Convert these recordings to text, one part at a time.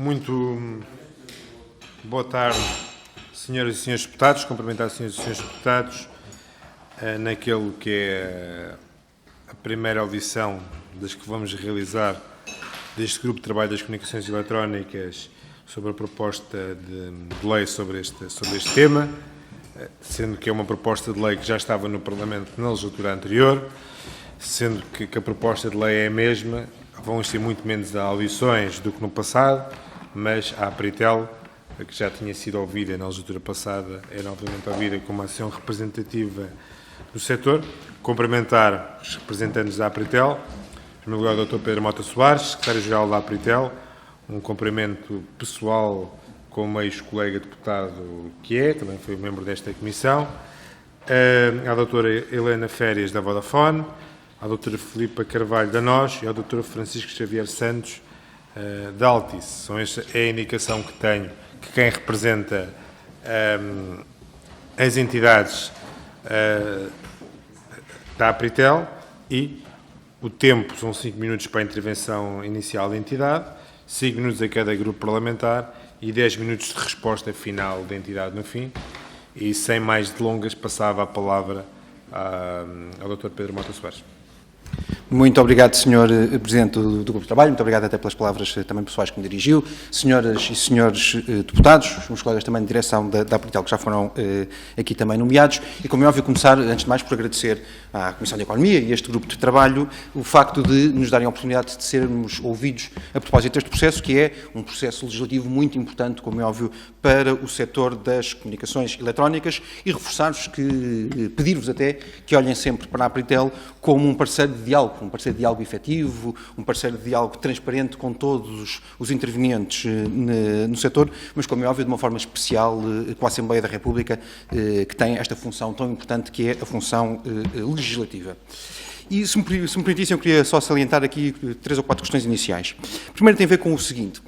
Muito boa tarde, senhoras e senhores deputados. Cumprimentar as senhoras e senhores deputados naquele que é a primeira audição das que vamos realizar deste Grupo de Trabalho das Comunicações Eletrónicas sobre a proposta de lei sobre este tema, sendo que é uma proposta de lei que já estava no Parlamento na legislatura anterior, sendo que a proposta de lei é a mesma. Vão ser muito menos audições do que no passado, mas a Apritel, que já tinha sido ouvida na legislatura passada, é novamente ouvida como uma ação representativa do setor. Cumprimentar os representantes da Apritel, em primeiro lugar o Dr. Pedro Mota Soares, secretário-geral da Apritel, um cumprimento pessoal como ex-colega deputado que é, também foi membro desta comissão, à doutora Helena Férias da Vodafone, à doutora Filipa Carvalho da NOS e ao doutor Francisco Xavier Santos da Altice. Esta é a indicação que tenho, que quem representa as entidades da Apritel, e o tempo são 5 minutos para a intervenção inicial da entidade, 5 minutos a cada grupo parlamentar e 10 minutos de resposta final da entidade no fim. E sem mais delongas, passava a palavra ao Dr. Pedro Mota Soares. Muito obrigado, Sr. Presidente do Grupo de Trabalho, muito obrigado até pelas palavras também pessoais que me dirigiu, senhoras e senhores deputados, os meus colegas também de direção da Apritel que já foram aqui também nomeados, e como é óbvio começar, antes de mais, por agradecer à Comissão de Economia e a este Grupo de Trabalho o facto de nos darem a oportunidade de sermos ouvidos a propósito deste processo, que é um processo legislativo muito importante, como é óbvio, para o setor das comunicações eletrónicas, e reforçar-vos que, pedir-vos até que olhem sempre para a Apritel como um parceiro de diálogo efetivo, um parceiro de diálogo transparente com todos os intervenientes no setor, mas, como é óbvio, de uma forma especial com a Assembleia da República, que tem esta função tão importante que é a função legislativa. E, se me permitissem, eu queria só salientar aqui 3 ou 4 questões iniciais. Primeiro tem a ver com o seguinte: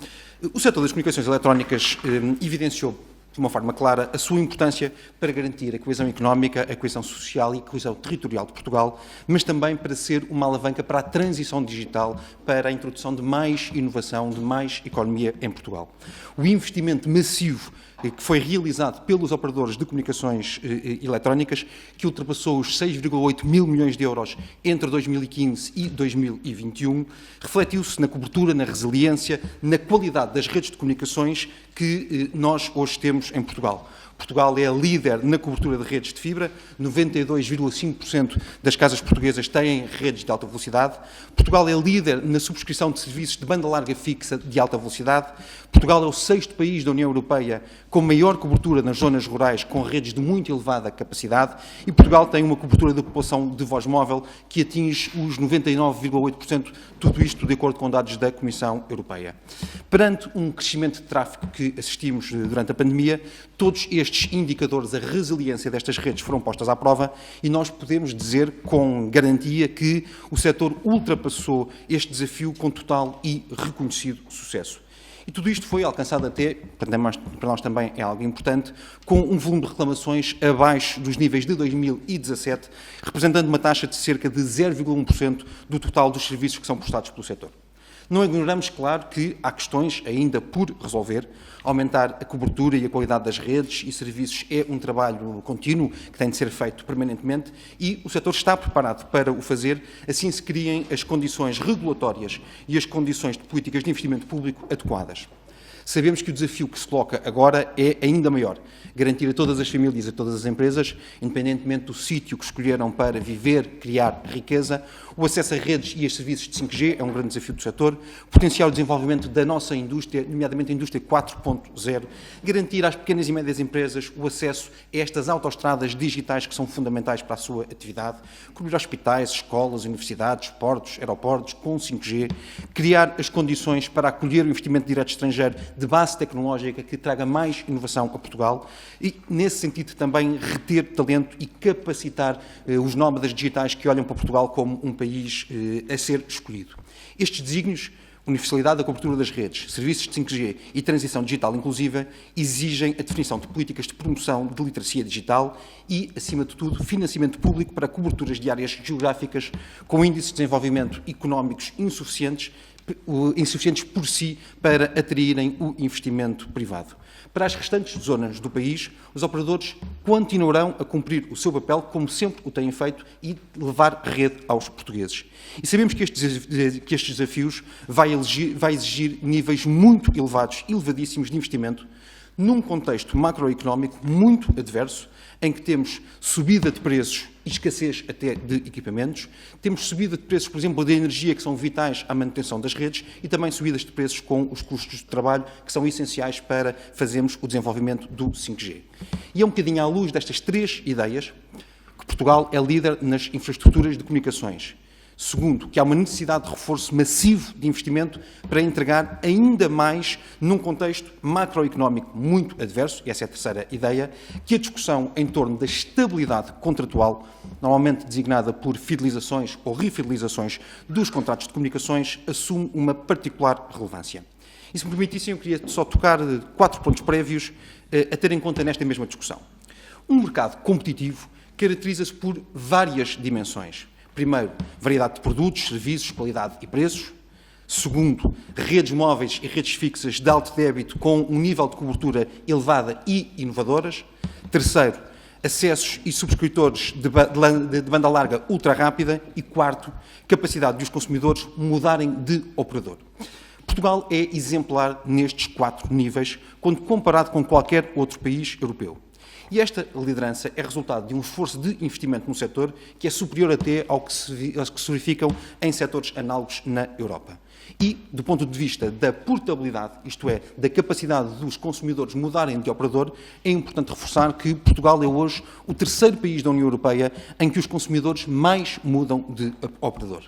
o setor das comunicações eletrónicas evidenciou de uma forma clara a sua importância para garantir a coesão económica, a coesão social e a coesão territorial de Portugal, mas também para ser uma alavanca para a transição digital, para a introdução de mais inovação, de mais economia em Portugal. O investimento massivo que foi realizado pelos operadores de comunicações eletrónicas, que ultrapassou os 6,8 mil milhões de euros entre 2015 e 2021, refletiu-se na cobertura, na resiliência, na qualidade das redes de comunicações que nós hoje temos em Portugal. Portugal é líder na cobertura de redes de fibra, 92,5% das casas portuguesas têm redes de alta velocidade. Portugal é líder na subscrição de serviços de banda larga fixa de alta velocidade. Portugal é o 6º país da União Europeia com maior cobertura nas zonas rurais, com redes de muito elevada capacidade, e Portugal tem uma cobertura de população de voz móvel que atinge os 99,8%, tudo isto de acordo com dados da Comissão Europeia. Perante um crescimento de tráfego que assistimos durante a pandemia, todos estes indicadores, a resiliência destas redes foram postas à prova, e nós podemos dizer com garantia que o setor ultrapassou este desafio com total e reconhecido sucesso. E tudo isto foi alcançado até, para nós também é algo importante, com um volume de reclamações abaixo dos níveis de 2017, representando uma taxa de cerca de 0,1% do total dos serviços que são prestados pelo setor. Não ignoramos, claro, que há questões ainda por resolver. Aumentar a cobertura e a qualidade das redes e serviços é um trabalho contínuo que tem de ser feito permanentemente, e o setor está preparado para o fazer, assim se criem as condições regulatórias e as condições de políticas de investimento público adequadas. Sabemos que o desafio que se coloca agora é ainda maior: garantir a todas as famílias e a todas as empresas, independentemente do sítio que escolheram para viver, criar riqueza, o acesso a redes e a serviços de 5G é um grande desafio do setor, potenciar o desenvolvimento da nossa indústria, nomeadamente a indústria 4.0, garantir às pequenas e médias empresas o acesso a estas autoestradas digitais que são fundamentais para a sua atividade, cobrir hospitais, escolas, universidades, portos, aeroportos com 5G, criar as condições para acolher o investimento direto estrangeiro de base tecnológica que traga mais inovação a Portugal e, nesse sentido, também reter talento e capacitar os nómadas digitais que olham para Portugal como um país a ser escolhido. Estes desígnios, universalidade da cobertura das redes, serviços de 5G e transição digital inclusiva, exigem a definição de políticas de promoção de literacia digital e, acima de tudo, financiamento público para coberturas de áreas geográficas com índices de desenvolvimento económicos insuficientes, insuficientes por si para atraírem o investimento privado. Para as restantes zonas do país, os operadores continuarão a cumprir o seu papel, como sempre o têm feito, e levar rede aos portugueses. E sabemos que estes desafios vai exigir níveis muito elevados, elevadíssimos de investimento, num contexto macroeconómico muito adverso, em que temos subida de preços e escassez até de equipamentos, temos subida de preços, por exemplo, da energia, que são vitais à manutenção das redes, e também subidas de preços com os custos de trabalho, que são essenciais para fazermos o desenvolvimento do 5G. E é um bocadinho à luz destas três ideias que Portugal é líder nas infraestruturas de comunicações. Segundo, que há uma necessidade de reforço massivo de investimento para entregar ainda mais num contexto macroeconómico muito adverso, e essa é a terceira ideia, que a discussão em torno da estabilidade contratual, normalmente designada por fidelizações ou refidelizações dos contratos de comunicações, assume uma particular relevância. E se me permitissem, eu queria só tocar 4 pontos prévios a ter em conta nesta mesma discussão. Um mercado competitivo caracteriza-se por várias dimensões. Primeiro, variedade de produtos, serviços, qualidade e preços. Segundo, redes móveis e redes fixas de alto débito com um nível de cobertura elevada e inovadoras. Terceiro, acessos e subscritores de banda larga ultra rápida. E quarto, capacidade de os consumidores mudarem de operador. Portugal é exemplar nestes 4 níveis, quando comparado com qualquer outro país europeu. E esta liderança é resultado de um esforço de investimento no setor que é superior até aos que se verificam em setores análogos na Europa. E, do ponto de vista da portabilidade, isto é, da capacidade dos consumidores mudarem de operador, é importante reforçar que Portugal é hoje o terceiro país da União Europeia em que os consumidores mais mudam de operador.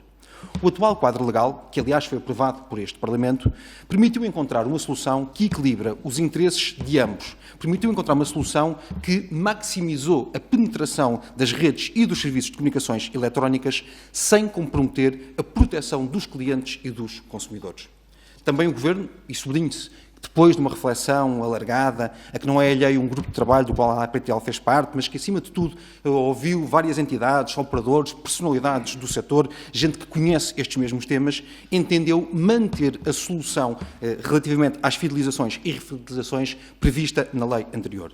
O atual quadro legal, que aliás foi aprovado por este Parlamento, permitiu encontrar uma solução que equilibra os interesses de ambos, permitiu encontrar uma solução que maximizou a penetração das redes e dos serviços de comunicações eletrónicas sem comprometer a proteção dos clientes e dos consumidores. Também o Governo, e sublinhe-se, depois de uma reflexão alargada, a que não é alheio um grupo de trabalho do qual a APTL fez parte, mas que, acima de tudo, ouviu várias entidades, operadores, personalidades do setor, gente que conhece estes mesmos temas, entendeu manter a solução relativamente às fidelizações e refidelizações prevista na lei anterior.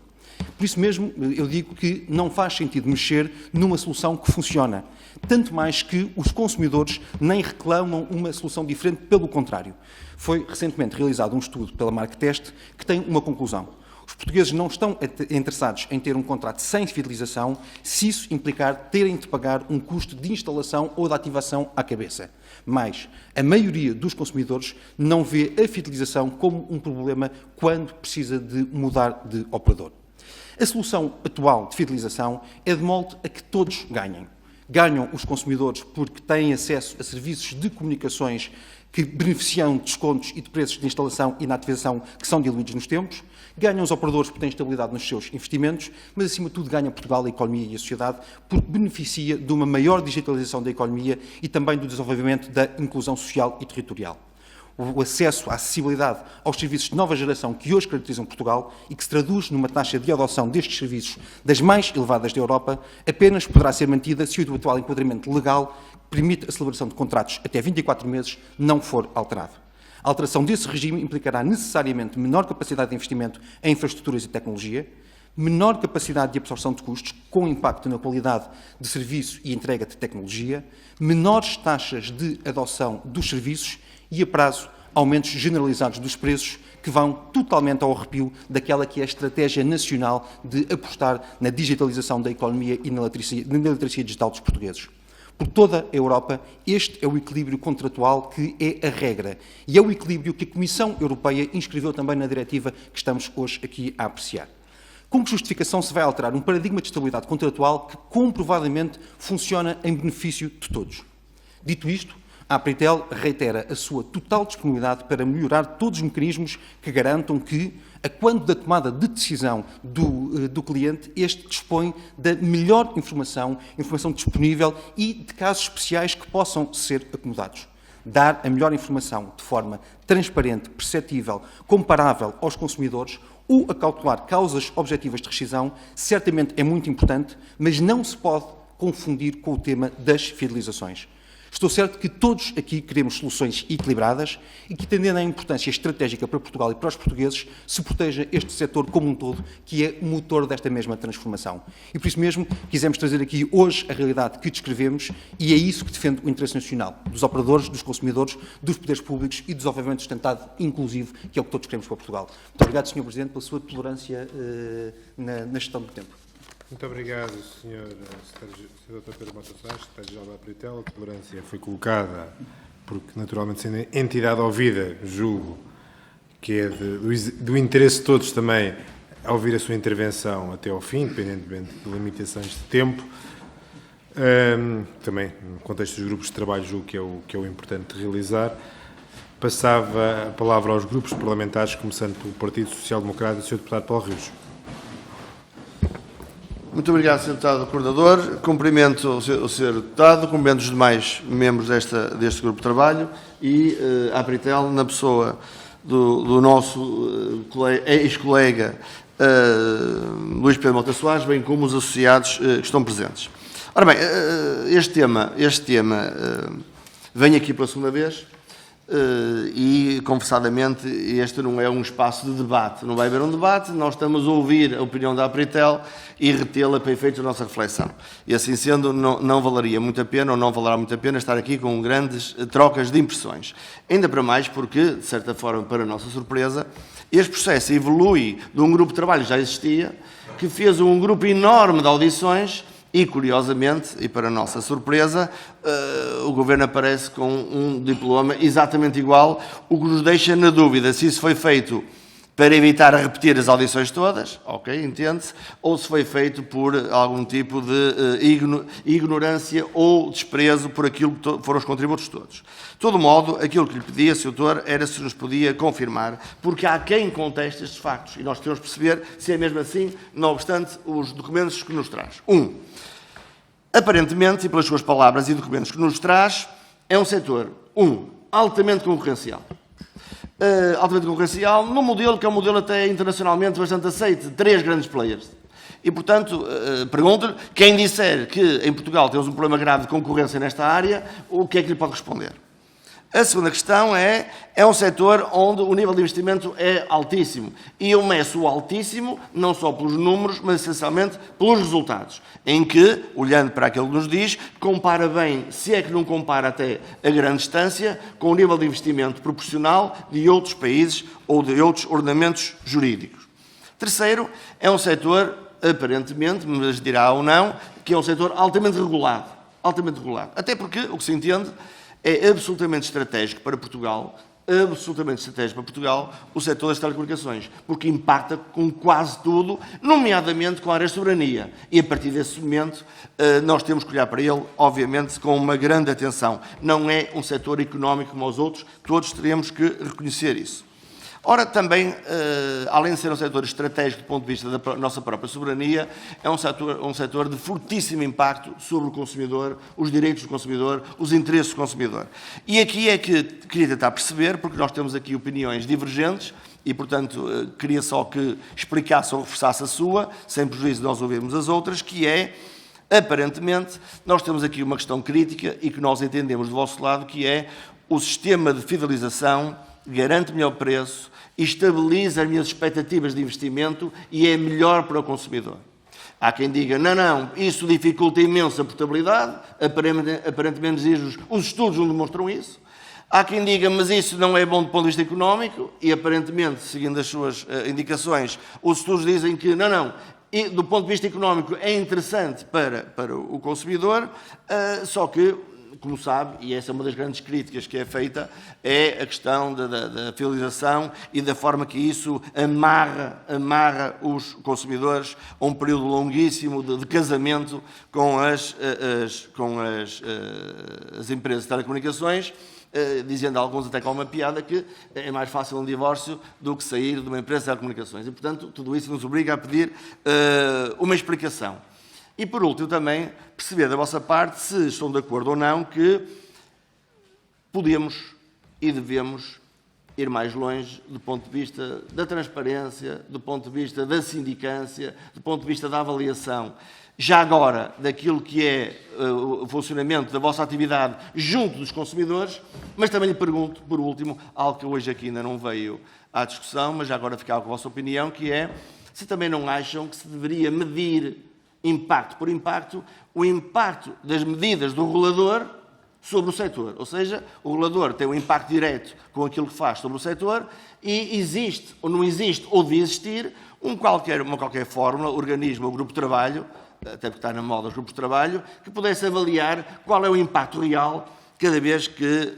Por isso mesmo, eu digo que não faz sentido mexer numa solução que funciona, tanto mais que os consumidores nem reclamam uma solução diferente, pelo contrário. Foi recentemente realizado um estudo pela Marktest que tem uma conclusão. Os portugueses não estão interessados em ter um contrato sem fidelização se isso implicar terem de pagar um custo de instalação ou de ativação à cabeça. Mas a maioria dos consumidores não vê a fidelização como um problema quando precisa de mudar de operador. A solução atual de fidelização é de molde a que todos ganhem. Ganham os consumidores porque têm acesso a serviços de comunicações que beneficiam de descontos e de preços de instalação e na ativação que são diluídos nos tempos. Ganham os operadores porque têm estabilidade nos seus investimentos, mas, acima de tudo, ganha Portugal, a economia e a sociedade, porque beneficia de uma maior digitalização da economia e também do desenvolvimento da inclusão social e territorial. O acesso, a acessibilidade aos serviços de nova geração que hoje caracterizam Portugal e que se traduz numa taxa de adoção destes serviços das mais elevadas da Europa, apenas poderá ser mantida se o atual enquadramento legal que permite a celebração de contratos até 24 meses não for alterado. A alteração desse regime implicará necessariamente menor capacidade de investimento em infraestruturas e tecnologia, menor capacidade de absorção de custos, com impacto na qualidade de serviço e entrega de tecnologia, menores taxas de adoção dos serviços e, a prazo, aumentos generalizados dos preços que vão totalmente ao arrepio daquela que é a estratégia nacional de apostar na digitalização da economia e na literacia digital dos portugueses. Por toda a Europa, este é o equilíbrio contratual que é a regra e é o equilíbrio que a Comissão Europeia inscreveu também na diretiva que estamos hoje aqui a apreciar. Com que justificação se vai alterar um paradigma de estabilidade contratual que comprovadamente funciona em benefício de todos? Dito isto, a APTL reitera a sua total disponibilidade para melhorar todos os mecanismos que garantam que, a quando da tomada de decisão do cliente, este dispõe da melhor informação disponível e de casos especiais que possam ser acomodados. Dar a melhor informação de forma transparente, perceptível, comparável aos consumidores ou a calcular causas objetivas de rescisão certamente é muito importante, mas não se pode confundir com o tema das fidelizações. Estou certo que todos aqui queremos soluções equilibradas e que, entendendo a importância estratégica para Portugal e para os portugueses, se proteja este setor como um todo, que é o motor desta mesma transformação. E por isso mesmo quisemos trazer aqui hoje a realidade que descrevemos e é isso que defende o interesse nacional, dos operadores, dos consumidores, dos poderes públicos e do desenvolvimento sustentado inclusivo, que é o que todos queremos para Portugal. Muito obrigado, Sr. Presidente, pela sua tolerância na gestão do tempo. Muito obrigado, Sr. Dr. Pedro Mota Soares, Secretário-Geral da Apritel. A tolerância foi colocada, porque naturalmente sendo entidade ouvida, julgo que é do interesse de todos também ouvir a sua intervenção até ao fim, independentemente de limitações de tempo. Também, no contexto dos grupos de trabalho, julgo que é o importante de realizar. Passava a palavra aos grupos parlamentares, começando pelo Partido Social Democrata, Sr. Deputado Paulo Rios. Muito obrigado, Sr. Deputado Coordenador. Cumprimento o Sr. Deputado, cumprimento os demais membros deste grupo de trabalho e a Apritel, na pessoa do nosso ex-colega Luís Pedro Mota Soares, bem como os associados que estão presentes. Ora bem, este tema vem aqui pela segunda vez. E, confessadamente, este não é um espaço de debate. Não vai haver um debate, nós estamos a ouvir a opinião da Apritel e retê-la para efeitos da nossa reflexão. E, assim sendo, não valeria muito a pena, ou não valerá muito a pena, estar aqui com grandes trocas de impressões. Ainda para mais porque, de certa forma, para a nossa surpresa, este processo evolui de um grupo de trabalho que já existia, que fez um grupo enorme de audições. E, curiosamente, e para a nossa surpresa, o Governo aparece com um diploma exatamente igual, o que nos deixa na dúvida se isso foi feito para evitar repetir as audições todas, ok, entende-se, ou se foi feito por algum tipo de ignorância ou desprezo por aquilo que foram os contributos todos. De todo modo, aquilo que lhe pedia, Sr. Doutor, era se nos podia confirmar, porque há quem conteste estes factos, e nós temos de perceber se é mesmo assim, não obstante os documentos que nos traz. Aparentemente, e pelas suas palavras e documentos que nos traz, é um setor, altamente concorrencial. Altamente concorrencial, num modelo que é um modelo até internacionalmente bastante aceito, 3 grandes players. E, portanto, pergunto-lhe, quem disser que em Portugal temos um problema grave de concorrência nesta área, o que é que lhe pode responder? A segunda questão é um setor onde o nível de investimento é altíssimo. E eu meço o altíssimo, não só pelos números, mas essencialmente pelos resultados. Em que, olhando para aquilo que nos diz, compara bem, se é que não compara até a grande distância, com o nível de investimento proporcional de outros países ou de outros ordenamentos jurídicos. Terceiro, é um setor, aparentemente, mas dirá ou não, que é um setor altamente regulado. Altamente regulado. Até porque, o que se entende, é absolutamente estratégico para Portugal, o setor das telecomunicações, porque impacta com quase tudo, nomeadamente com a área de soberania. E a partir desse momento, nós temos que olhar para ele, obviamente, com uma grande atenção. Não é um setor económico como os outros, todos teremos que reconhecer isso. Ora, também, além de ser um setor estratégico do ponto de vista da nossa própria soberania, é um setor de fortíssimo impacto sobre o consumidor, os direitos do consumidor, os interesses do consumidor. E aqui é que queria tentar perceber, porque nós temos aqui opiniões divergentes, e, portanto, queria só que explicasse ou reforçasse a sua, sem prejuízo de nós ouvirmos as outras, que é, aparentemente, nós temos aqui uma questão crítica e que nós entendemos do vosso lado, que é o sistema de fidelização garante melhor preço, estabiliza as minhas expectativas de investimento e é melhor para o consumidor. Há quem diga, não, isso dificulta imenso a portabilidade, aparentemente os estudos não demonstram isso. Há quem diga, mas isso não é bom do ponto de vista económico e aparentemente, seguindo as suas indicações, os estudos dizem que e do ponto de vista económico é interessante para o consumidor, só que, como sabe, e essa é uma das grandes críticas que é feita, é a questão da fidelização e da forma que isso amarra os consumidores a um período longuíssimo de casamento com as empresas de telecomunicações, dizendo a alguns até com uma piada que é mais fácil um divórcio do que sair de uma empresa de telecomunicações. E, portanto, tudo isso nos obriga a pedir uma explicação. E, por último, também perceber da vossa parte se estão de acordo ou não que podemos e devemos ir mais longe do ponto de vista da transparência, do ponto de vista da sindicância, do ponto de vista da avaliação, já agora daquilo que é o funcionamento da vossa atividade junto dos consumidores, mas também lhe pergunto, por último, algo que hoje aqui ainda não veio à discussão, mas já agora ficava com a vossa opinião, que é se também não acham que se deveria medir impacto por impacto, o impacto das medidas do regulador sobre o setor. Ou seja, o regulador tem um impacto direto com aquilo que faz sobre o setor e existe ou não existe, ou devia existir, uma qualquer fórmula, organismo ou grupo de trabalho, até porque está na moda os grupos de trabalho, que pudesse avaliar qual é o impacto real cada vez que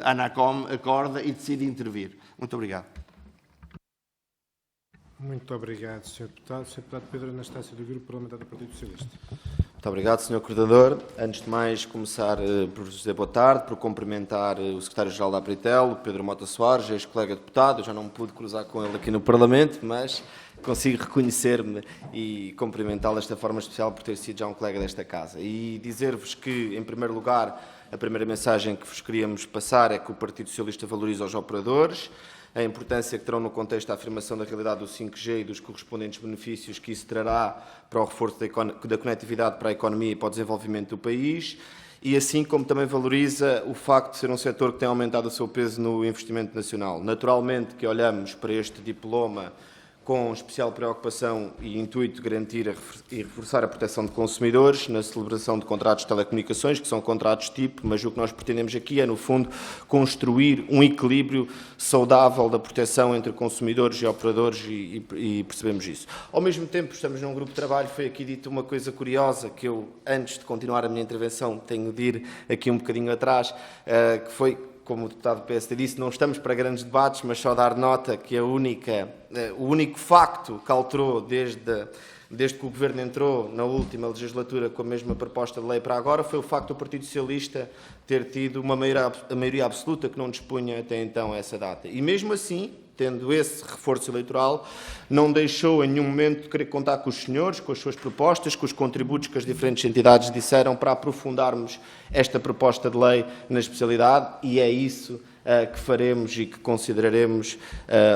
a ANACOM acorda e decide intervir. Muito obrigado. Muito obrigado, Sr. Deputado. Sr. Deputado Pedro Anastácio, do Grupo Parlamentar do Partido Socialista. Muito obrigado, Sr. Coordenador. Antes de mais, começar por vos dizer boa tarde, por cumprimentar o Secretário-Geral da Apritel, o Pedro Mota Soares, ex-colega deputado. Eu já não me pude cruzar com ele aqui no Parlamento, mas consigo reconhecer-me e cumprimentá-lo desta forma especial por ter sido já um colega desta casa. E dizer-vos que, em primeiro lugar, a primeira mensagem que vos queríamos passar é que o Partido Socialista valoriza os operadores, a importância que terão no contexto da afirmação da realidade do 5G e dos correspondentes benefícios que isso trará para o reforço da conectividade para a economia e para o desenvolvimento do país, e assim como também valoriza o facto de ser um setor que tem aumentado o seu peso no investimento nacional. Naturalmente que olhamos para este diploma com especial preocupação e intuito de garantir e reforçar a proteção de consumidores na celebração de contratos de telecomunicações, que são contratos tipo, mas o que nós pretendemos aqui é, no fundo, construir um equilíbrio saudável da proteção entre consumidores e operadores e percebemos isso. Ao mesmo tempo, estamos num grupo de trabalho, foi aqui dito uma coisa curiosa que eu, antes de continuar a minha intervenção, tenho de ir aqui um bocadinho atrás, que foi, como o deputado do PSD disse, não estamos para grandes debates, mas só dar nota que o único facto que alterou desde que o Governo entrou na última legislatura com a mesma proposta de lei para agora foi o facto do Partido Socialista ter tido uma maioria absoluta que não dispunha até então a essa data. E mesmo assim, tendo esse reforço eleitoral, não deixou em nenhum momento de querer contar com os senhores, com as suas propostas, com os contributos que as diferentes entidades disseram para aprofundarmos esta proposta de lei na especialidade, e é isso que faremos e que consideraremos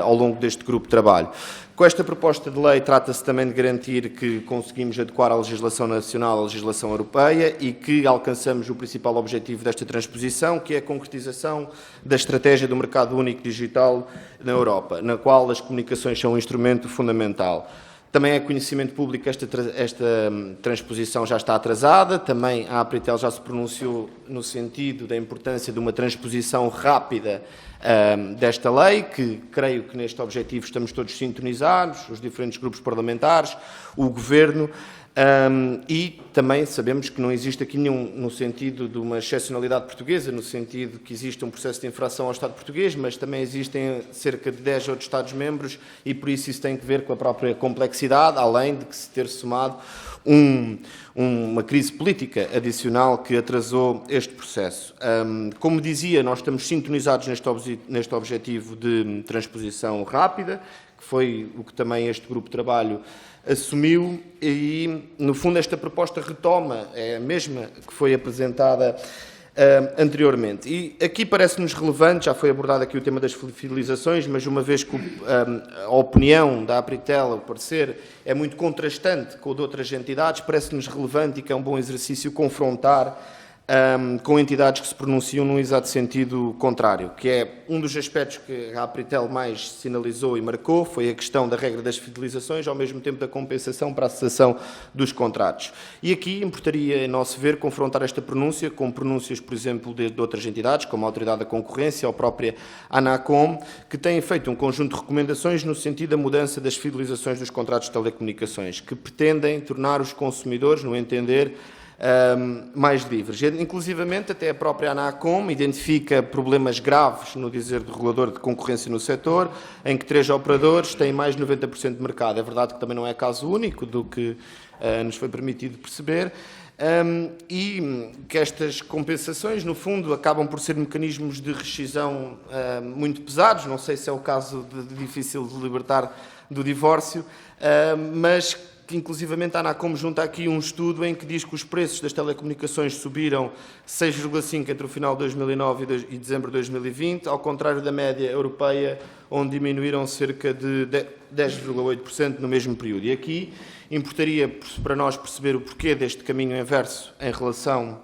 ao longo deste grupo de trabalho. Com esta proposta de lei trata-se também de garantir que conseguimos adequar a legislação nacional à legislação europeia e que alcançamos o principal objetivo desta transposição, que é a concretização da estratégia do mercado único digital na Europa, na qual as comunicações são um instrumento fundamental. Também é conhecimento público que esta transposição já está atrasada, também a Apritel já se pronunciou no sentido da importância de uma transposição rápida desta lei, que creio que neste objetivo estamos todos sintonizados, os diferentes grupos parlamentares, o Governo, e também sabemos que não existe aqui nenhum no sentido de uma excepcionalidade portuguesa, no sentido que existe um processo de infração ao Estado português, mas também existem cerca de 10 outros Estados-membros e por isso tem que ver com a própria complexidade, além de que se ter somado uma crise política adicional que atrasou este processo. Como dizia, nós estamos sintonizados neste objetivo de transposição rápida, que foi o que também este grupo de trabalho assumiu e, no fundo, esta proposta retoma, é a mesma que foi apresentada anteriormente. E aqui parece-nos relevante, já foi abordado aqui o tema das fidelizações, mas uma vez que a opinião da Apritel, o parecer, é muito contrastante com o de outras entidades, parece-nos relevante e que é um bom exercício confrontar com entidades que se pronunciam num exato sentido contrário, que é um dos aspectos que a Apritel mais sinalizou e marcou, foi a questão da regra das fidelizações, ao mesmo tempo da compensação para a cessação dos contratos. E aqui importaria, em nosso ver, confrontar esta pronúncia com pronúncias, por exemplo, de outras entidades, como a Autoridade da Concorrência ou a própria ANACOM, que têm feito um conjunto de recomendações no sentido da mudança das fidelizações dos contratos de telecomunicações, que pretendem tornar os consumidores, no entender, mais livres. Inclusivamente, até a própria ANACOM identifica problemas graves, no dizer do regulador de concorrência no setor, em que 3 operadores têm mais de 90% de mercado. É verdade que também não é caso único do que nos foi permitido perceber, e que estas compensações, no fundo, acabam por ser mecanismos de rescisão muito pesados, não sei se é o caso de difícil de libertar do divórcio, mas que inclusivamente a ANACOM junta aqui um estudo em que diz que os preços das telecomunicações subiram 6,5% entre o final de 2009 e dezembro de 2020, ao contrário da média europeia, onde diminuíram cerca de 10,8% no mesmo período. E aqui importaria para nós perceber o porquê deste caminho inverso em relação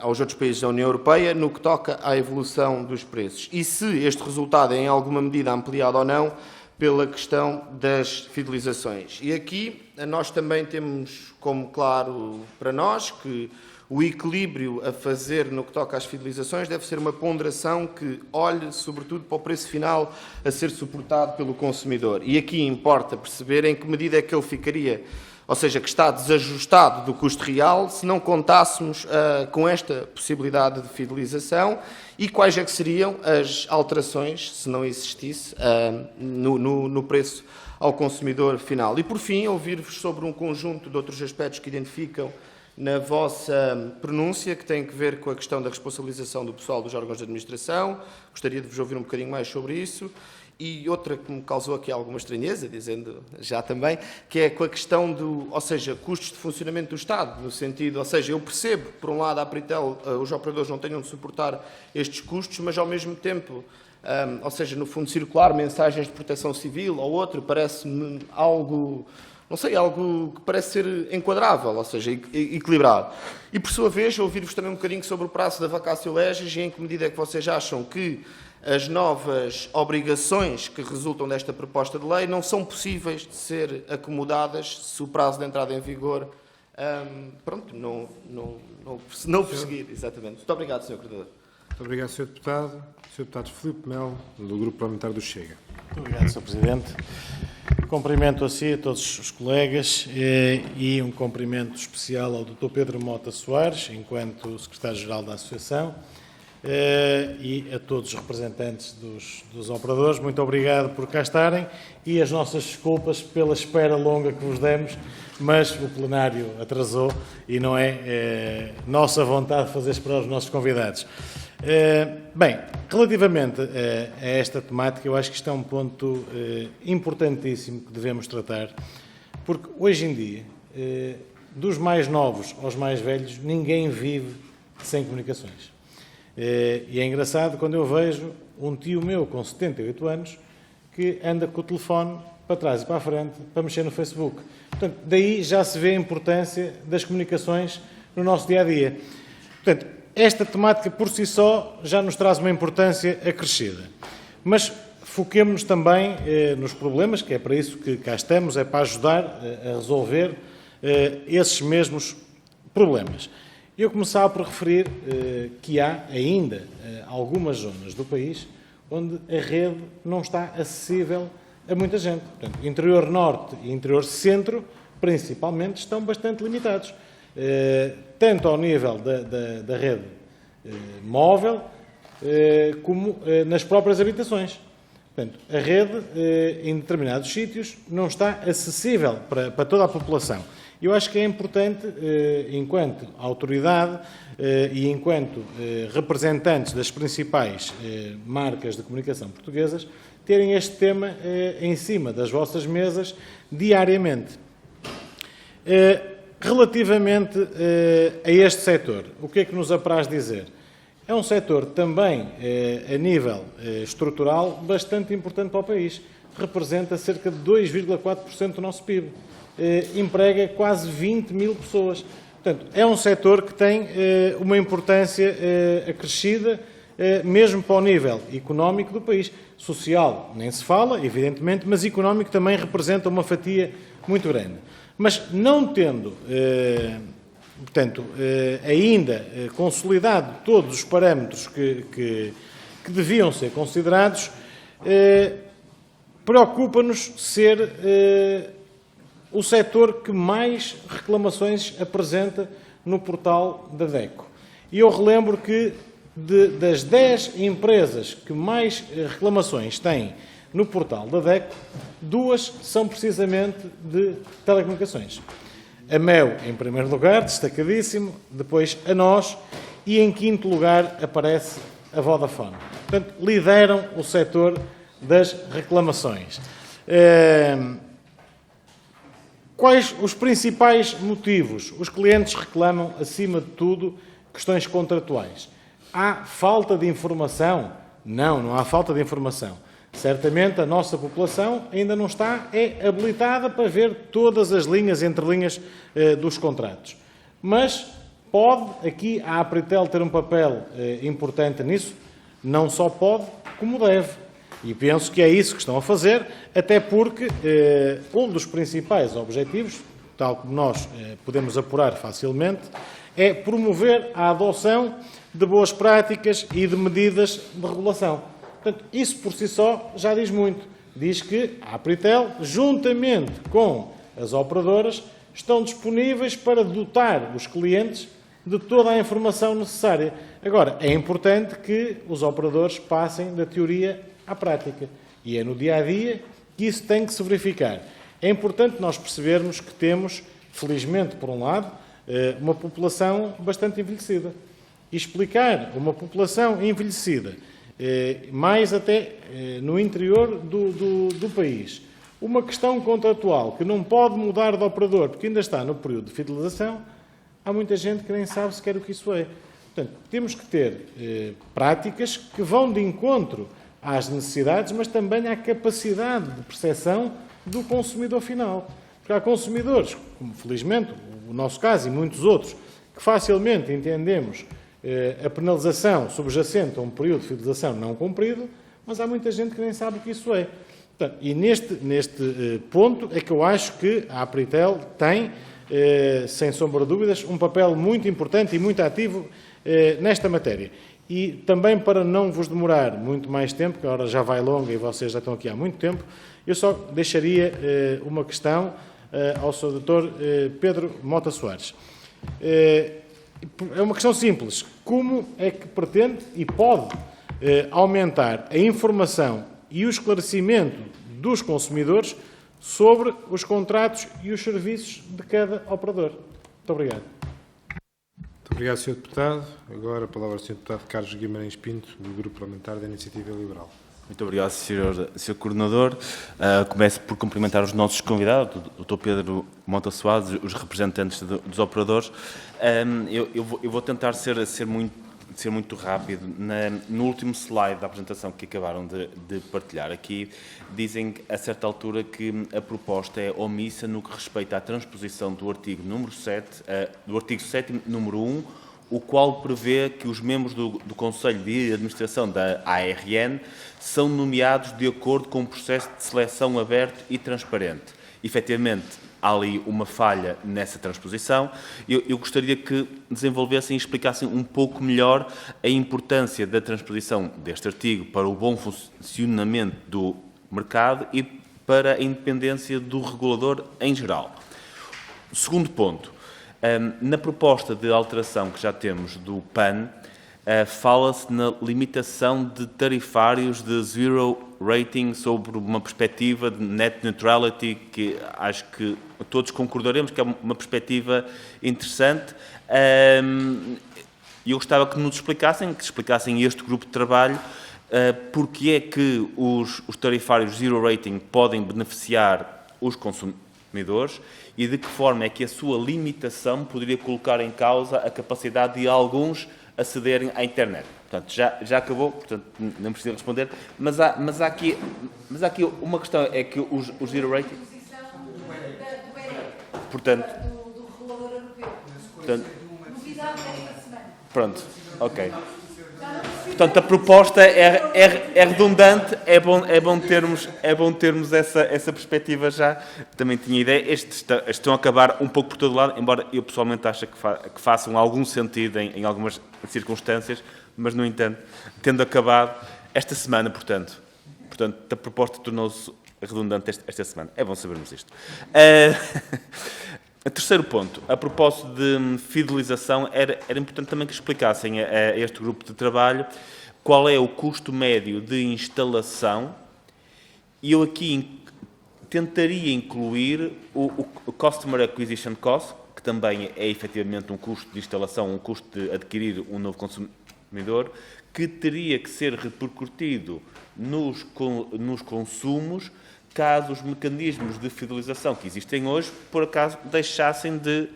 aos outros países da União Europeia, no que toca à evolução dos preços. E se este resultado é em alguma medida ampliado ou não pela questão das fidelizações. E aqui nós também temos como claro para nós que o equilíbrio a fazer no que toca às fidelizações deve ser uma ponderação que olhe sobretudo para o preço final a ser suportado pelo consumidor. E aqui importa perceber em que medida é que ele ficaria, ou seja, que está desajustado do custo real, se não contássemos com esta possibilidade de fidelização e quais é que seriam as alterações, se não existisse, no preço ao consumidor final. E, por fim, ouvir-vos sobre um conjunto de outros aspectos que identificam na vossa pronúncia, que tem que ver com a questão da responsabilização do pessoal dos órgãos de administração. Gostaria de vos ouvir um bocadinho mais sobre isso. E outra que me causou aqui alguma estranheza, dizendo já também, que é com a questão ou seja, custos de funcionamento do Estado, no sentido, ou seja, eu percebo que, por um lado, a Apritel, os operadores não tenham de suportar estes custos, mas, ao mesmo tempo, ou seja, no fundo, circular mensagens de proteção civil ou outro, parece-me algo, não sei, algo que parece ser enquadrável, ou seja, equilibrado. E, por sua vez, ouvir-vos também um bocadinho sobre o prazo da vacatio legis e em que medida é que vocês acham que as novas obrigações que resultam desta proposta de lei não são possíveis de ser acomodadas se o prazo de entrada em vigor não prosseguir. Exatamente. Muito obrigado, Sr. Coordenador. Muito obrigado, Sr. Deputado. Sr. Deputado Filipe Melo, do Grupo Parlamentar do Chega. Muito obrigado, Sr. Presidente. Cumprimento a si, a todos os colegas, e um cumprimento especial ao Dr. Pedro Mota Soares, enquanto Secretário-Geral da Associação, e a todos os representantes dos operadores. Muito obrigado por cá estarem e as nossas desculpas pela espera longa que vos demos, mas o plenário atrasou e não é nossa vontade fazer esperar os nossos convidados. Bem, relativamente a esta temática, eu acho que isto é um ponto importantíssimo que devemos tratar, porque hoje em dia, dos mais novos aos mais velhos, ninguém vive sem comunicações. E é engraçado quando eu vejo um tio meu com 78 anos que anda com o telefone para trás e para a frente para mexer no Facebook. Portanto, daí já se vê a importância das comunicações no nosso dia-a-dia. Portanto, esta temática por si só já nos traz uma importância acrescida. Mas foquemos-nos também nos problemas, que é para isso que cá estamos, é para ajudar a resolver esses mesmos problemas. Eu começava por referir que há ainda algumas zonas do país onde a rede não está acessível a muita gente. Portanto, interior norte e interior centro, principalmente, estão bastante limitados. Tanto ao nível da rede móvel, como nas próprias habitações. Portanto, a rede, em determinados sítios, não está acessível para toda a população. Eu acho que é importante, enquanto autoridade e enquanto representantes das principais marcas de comunicação portuguesas, terem este tema em cima das vossas mesas diariamente. Relativamente a este setor, o que é que nos apraz dizer? É um setor também, a nível estrutural, bastante importante para o país. Representa cerca de 2,4% do nosso PIB. Emprega quase 20 mil pessoas. Portanto, é um setor que tem uma importância acrescida, mesmo para o nível económico do país. Social nem se fala, evidentemente, mas económico também representa uma fatia muito grande. Mas não tendo, portanto, ainda consolidado todos os parâmetros que deviam ser considerados, preocupa-nos ser o setor que mais reclamações apresenta no portal da DECO. E eu relembro que das 10 empresas que mais reclamações têm no portal da DECO, 2 são precisamente de telecomunicações. A MEU, em primeiro lugar, destacadíssimo, depois a nós, e em quinto lugar aparece a Vodafone. Portanto, lideram o setor das reclamações. Quais os principais motivos? Os clientes reclamam, acima de tudo, questões contratuais. Há falta de informação? Não há falta de informação. Certamente a nossa população ainda não está habilitada para ver todas as linhas, entrelinhas dos contratos. Mas pode aqui a Apritel ter um papel importante nisso? Não só pode, como deve. E penso que é isso que estão a fazer, até porque um dos principais objetivos, tal como nós podemos apurar facilmente, é promover a adoção de boas práticas e de medidas de regulação. Portanto, isso por si só já diz muito. Diz que a Apritel, juntamente com as operadoras, estão disponíveis para dotar os clientes de toda a informação necessária. Agora, é importante que os operadores passem da teoria à prática. E é no dia-a-dia que isso tem que se verificar. É importante nós percebermos que temos, felizmente, por um lado, uma população bastante envelhecida. E explicar uma população envelhecida, mais até no interior do país, uma questão contratual que não pode mudar de operador porque ainda está no período de fidelização, há muita gente que nem sabe sequer o que isso é. Portanto, temos que ter práticas que vão de encontro às necessidades, mas também à capacidade de percepção do consumidor final. Porque há consumidores, como felizmente o nosso caso e muitos outros, que facilmente entendemos a penalização subjacente a um período de fidelização não cumprido, mas há muita gente que nem sabe o que isso é. Portanto, e neste ponto é que eu acho que a Apritel tem, sem sombra de dúvidas, um papel muito importante e muito ativo nesta matéria. E também, para não vos demorar muito mais tempo, que a hora já vai longa e vocês já estão aqui há muito tempo, eu só deixaria uma questão ao Sr. Dr. Pedro Mota Soares. É uma questão simples. Como é que pretende e pode aumentar a informação e o esclarecimento dos consumidores sobre os contratos e os serviços de cada operador? Muito obrigado. Muito obrigado, Sr. Deputado. Agora a palavra ao Sr. Deputado Carlos Guimarães Pinto, do Grupo Parlamentar da Iniciativa Liberal. Muito obrigado, Sr. Coordenador. Começo por cumprimentar os nossos convidados, o Dr. Pedro Mota Soares, os representantes dos operadores. Eu vou tentar ser muito rápido. No último slide da apresentação que acabaram de partilhar aqui, dizem a certa altura que a proposta é omissa no que respeita à transposição do artigo número 7, do artigo 7º, número 1, o qual prevê que os membros do Conselho de Administração da ARN são nomeados de acordo com um processo de seleção aberto e transparente. Efetivamente, há ali uma falha nessa transposição. Eu gostaria que desenvolvessem e explicassem um pouco melhor a importância da transposição deste artigo para o bom funcionamento do mercado e para a independência do regulador em geral. Segundo ponto. Na proposta de alteração que já temos do PAN, fala-se na limitação de tarifários de zero rating sobre uma perspectiva de net neutrality, que acho que todos concordaremos que é uma perspectiva interessante. E eu gostava que nos explicassem este grupo de trabalho, porque é que os tarifários zero rating podem beneficiar os consumidores e de que forma é que a sua limitação poderia colocar em causa a capacidade de alguns acederem à internet. Portanto, já acabou, portanto, não preciso responder, mas há aqui uma questão, é que os zero rating... Portanto... Do regulador europeu. Novidade desta semana. Pronto, ok. Portanto, a proposta é redundante, é bom termos essa perspectiva já. Também tinha ideia. Estes estão a acabar um pouco por todo lado, embora eu pessoalmente ache que façam algum sentido em algumas circunstâncias, mas, no entanto, tendo acabado esta semana, portanto a proposta tornou-se redundante esta semana. É bom sabermos isto. Terceiro ponto, a propósito de fidelização, era importante também que explicassem a este grupo de trabalho qual é o custo médio de instalação, e eu aqui tentaria incluir o Customer Acquisition Cost, que também é efetivamente um custo de instalação, um custo de adquirir um novo consumidor, que teria que ser repercutido nos consumos caso os mecanismos de fidelização que existem hoje, por acaso, deixassem de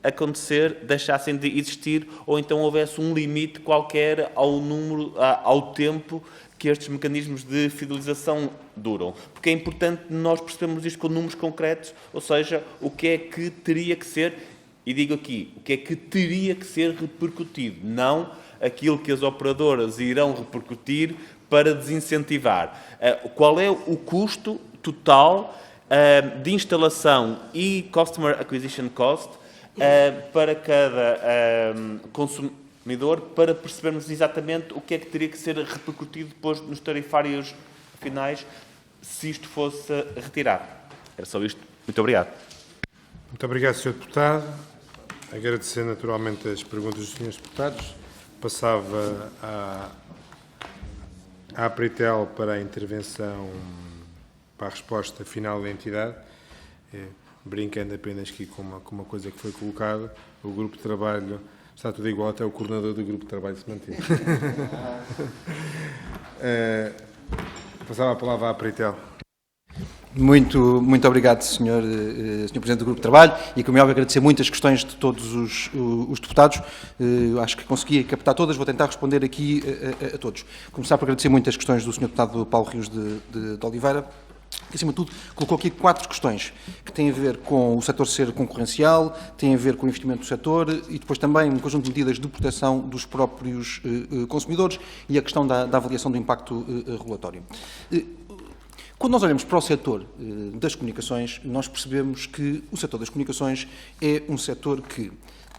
acontecer, deixassem de existir, ou então houvesse um limite qualquer ao número, ao tempo que estes mecanismos de fidelização duram. Porque é importante nós percebermos isto com números concretos, ou seja, o que é que teria que ser, e digo aqui, o que é que teria que ser repercutido, não aquilo que as operadoras irão repercutir para desincentivar. Qual é o custo total de instalação e Customer Acquisition Cost para cada consumidor, para percebermos exatamente o que é que teria que ser repercutido depois nos tarifários finais, se isto fosse retirado. Era só isto. Muito obrigado. Muito obrigado, Sr. Deputado. Agradecer naturalmente as perguntas dos Srs. Deputados. Passava à Apritel para a intervenção, para a resposta final da entidade. Brincando apenas aqui com uma coisa que foi colocada, o grupo de trabalho está tudo igual, até o coordenador do grupo de trabalho se manteve. Passava a palavra à Apritel. Muito obrigado, Sr. Presidente do Grupo de Trabalho, e como é óbvio, agradecer muito as questões de todos os deputados. Acho que consegui captar todas, vou tentar responder aqui a todos. Começar por agradecer muito as questões do Sr. Deputado Paulo Rios de Oliveira, que, acima de tudo, colocou aqui 4 questões que têm a ver com o setor ser concorrencial, têm a ver com o investimento do setor e depois também um conjunto de medidas de proteção dos próprios consumidores e a questão da avaliação do impacto regulatório. Quando nós olhamos para o setor das comunicações, nós percebemos que o setor das comunicações é um setor que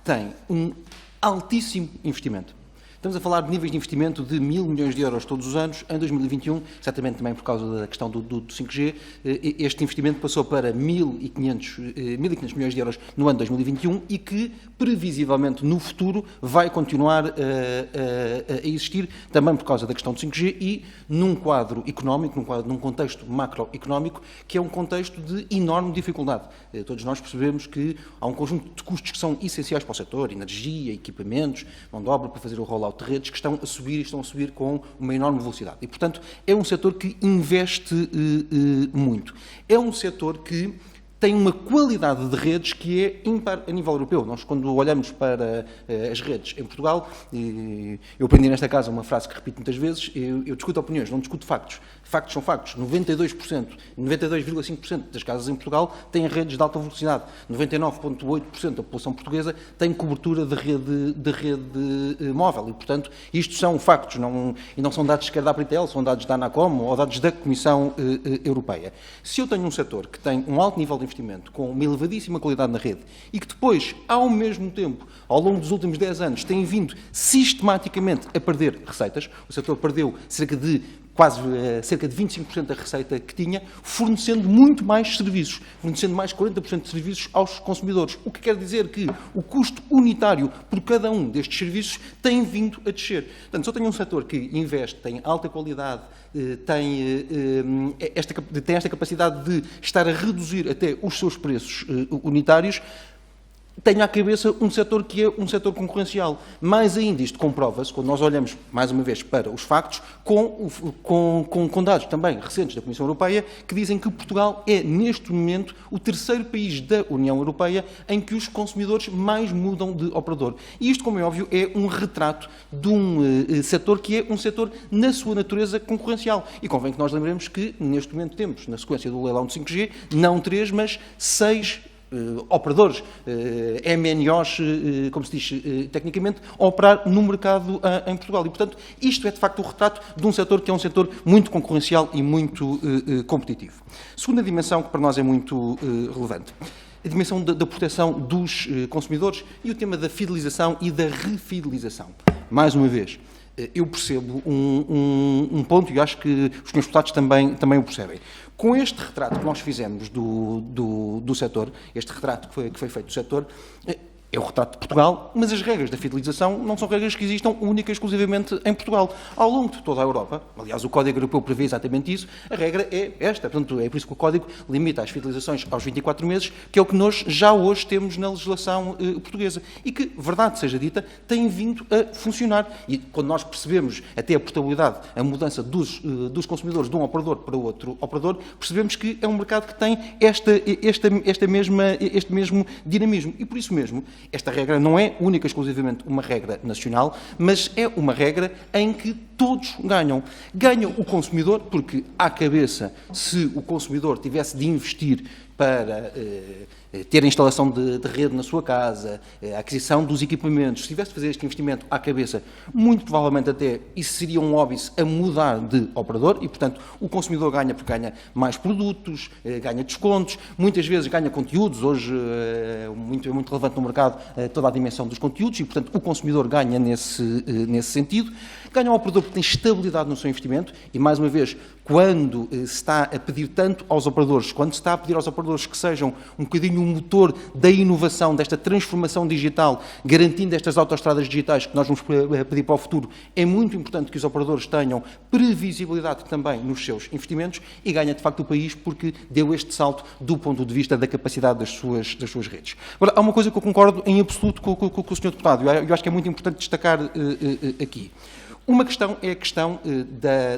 tem um altíssimo investimento. Estamos a falar de níveis de investimento de 1.000 milhões de euros todos os anos. Em 2021, certamente também por causa da questão do 5G, este investimento passou para 1.500 milhões de euros no ano 2021 e que, previsivelmente, no futuro, vai continuar a existir, também por causa da questão do 5G e num quadro económico, num contexto macroeconómico, que é um contexto de enorme dificuldade. Todos nós percebemos que há um conjunto de custos que são essenciais para o setor, energia, equipamentos, mão de obra para fazer o rollout de redes, que estão a subir com uma enorme velocidade. E, portanto, é um setor que investe muito. É um setor que tem uma qualidade de redes que é ímpar a nível europeu. Nós, quando olhamos para as redes em Portugal, eu aprendi nesta casa uma frase que repito muitas vezes, eu discuto opiniões, não discuto factos. Factos são factos. 92,5% das casas em Portugal têm redes de alta velocidade. 99,8% da população portuguesa tem cobertura de rede móvel. E, portanto, isto são factos, e não são dados sequer da Apritel, são dados da Anacom ou dados da Comissão Europeia. Se eu tenho um setor que tem um alto nível de investimento, com uma elevadíssima qualidade na rede, e que depois, ao mesmo tempo, ao longo dos últimos 10 anos, tem vindo sistematicamente a perder receitas, o setor perdeu cerca de 25% da receita que tinha, fornecendo muito mais serviços, fornecendo mais 40% de serviços aos consumidores. O que quer dizer que o custo unitário por cada um destes serviços tem vindo a descer. Portanto, se eu tenho um setor que investe, tem alta qualidade, tem esta capacidade de estar a reduzir até os seus preços unitários, tenho à cabeça um setor que é um setor concorrencial. Mais ainda, isto comprova-se, quando nós olhamos, mais uma vez, para os factos, com dados também recentes da Comissão Europeia, que dizem que Portugal é, neste momento, o terceiro país da União Europeia em que os consumidores mais mudam de operador. E isto, como é óbvio, é um retrato de um setor que é um setor, na sua natureza, concorrencial. E convém que nós lembremos que, neste momento, temos, na sequência do leilão de 5G, não 3, mas 6 operadores, MNOs, como se diz tecnicamente, a operar no mercado em Portugal. E, portanto, isto é, de facto, o retrato de um setor que é um setor muito concorrencial e muito competitivo. Segunda dimensão, que para nós é muito relevante, a dimensão da proteção dos consumidores e o tema da fidelização e da refidelização. Mais uma vez, eu percebo um ponto, e acho que os senhores deputados também o percebem. Com este retrato que nós fizemos do setor, este retrato que foi feito do setor, é o retrato de Portugal, mas as regras da fidelização não são regras que existam única e exclusivamente em Portugal. Ao longo de toda a Europa, aliás, o Código Europeu prevê exatamente isso, a regra é esta. Portanto, é por isso que o Código limita as fidelizações aos 24 meses, que é o que nós já hoje temos na legislação portuguesa. E que, verdade seja dita, tem vindo a funcionar. E quando nós percebemos até a portabilidade, a mudança dos consumidores de um operador para outro operador, percebemos que é um mercado que tem este mesmo dinamismo. E por isso mesmo, esta regra não é única e exclusivamente uma regra nacional, mas é uma regra em que todos ganham. Ganha o consumidor, porque, à cabeça, se o consumidor tivesse de investir para ter a instalação de rede na sua casa, a aquisição dos equipamentos, se tivesse de fazer este investimento à cabeça, muito provavelmente até isso seria um óbice a mudar de operador e, portanto, o consumidor ganha porque ganha mais produtos, ganha descontos, muitas vezes ganha conteúdos, hoje é muito relevante no mercado toda a dimensão dos conteúdos e, portanto, o consumidor ganha nesse sentido. Ganha um operador porque tem estabilidade no seu investimento e, mais uma vez, quando se está a pedir tanto aos operadores, quando se está a pedir aos operadores que sejam um bocadinho o motor da inovação, desta transformação digital, garantindo estas autoestradas digitais que nós vamos pedir para o futuro, é muito importante que os operadores tenham previsibilidade também nos seus investimentos e ganha, de facto, o país porque deu este salto do ponto de vista da capacidade das suas redes. Agora, há uma coisa que eu concordo em absoluto com o Sr. Deputado, eu acho que é muito importante destacar aqui. Uma questão é a questão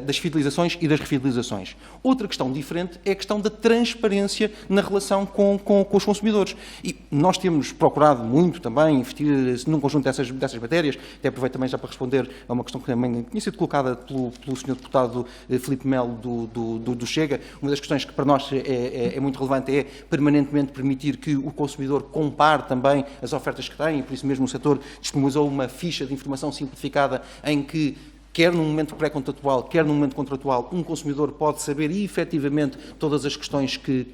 das fidelizações e das refidelizações. Outra questão diferente é a questão da transparência na relação com os consumidores. E nós temos procurado muito também investir num conjunto dessas matérias. Até aproveito também já para responder a uma questão que também tinha sido colocada pelo Sr. Deputado Filipe Melo do Chega. Uma das questões que para nós é muito relevante é permanentemente permitir que o consumidor compare também as ofertas que tem. E por isso mesmo o setor disponibilizou uma ficha de informação simplificada em que quer num momento pré-contratual, quer num momento contratual, um consumidor pode saber efetivamente todas as questões que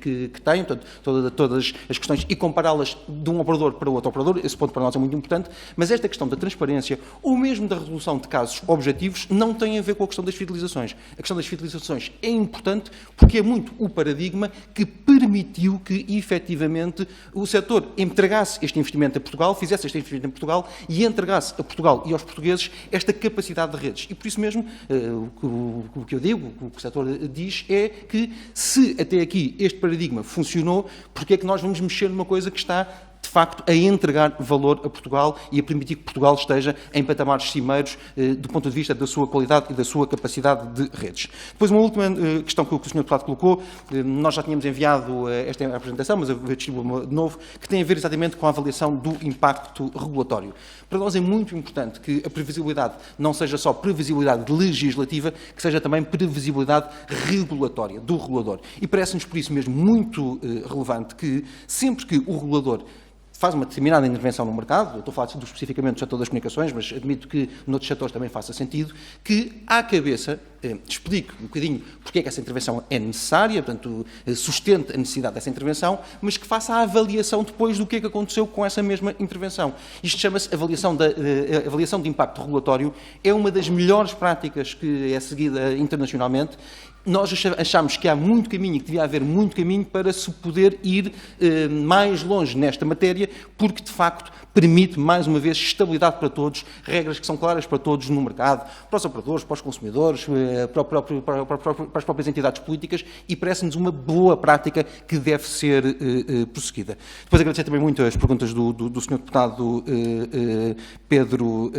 tem, portanto, todas as questões e compará-las de um operador para outro operador. Esse ponto para nós é muito importante, mas esta questão da transparência ou mesmo da resolução de casos objetivos não tem a ver com a questão das fidelizações. A questão das fidelizações é importante porque é muito o paradigma que permitiu que efetivamente o setor entregasse este investimento a Portugal, fizesse este investimento em Portugal e entregasse a Portugal e aos portugueses esta capacidade de redes. E por isso mesmo, o que eu digo, o que o setor diz é que se até aqui este paradigma funcionou, porque é que nós vamos mexer numa coisa que está, de facto, a entregar valor a Portugal e a permitir que Portugal esteja em patamares cimeiros do ponto de vista da sua qualidade e da sua capacidade de redes. Depois, uma última questão que o Sr. Deputado colocou, nós já tínhamos enviado esta apresentação, mas eu vou distribuir de novo, que tem a ver exatamente com a avaliação do impacto regulatório. Para nós é muito importante que a previsibilidade não seja só previsibilidade legislativa, que seja também previsibilidade regulatória, do regulador. E parece-nos, por isso mesmo, muito relevante que, sempre que o regulador faz uma determinada intervenção no mercado, eu estou a falar especificamente do setor das comunicações, mas admito que noutros setores também faça sentido, que, à cabeça, explique um bocadinho porque é que essa intervenção é necessária, portanto, sustente a necessidade dessa intervenção, mas que faça a avaliação depois do que é que aconteceu com essa mesma intervenção. Isto chama-se avaliação de impacto regulatório, é uma das melhores práticas que é seguida internacionalmente. Nós achamos que há muito caminho, que devia haver muito caminho para se poder ir mais longe nesta matéria, porque, de facto, permite, mais uma vez, estabilidade para todos, regras que são claras para todos no mercado, para os operadores, para os consumidores, para as próprias entidades políticas, e parece-nos uma boa prática que deve ser prosseguida. Depois agradecer também muito as perguntas do Sr. Deputado Pedro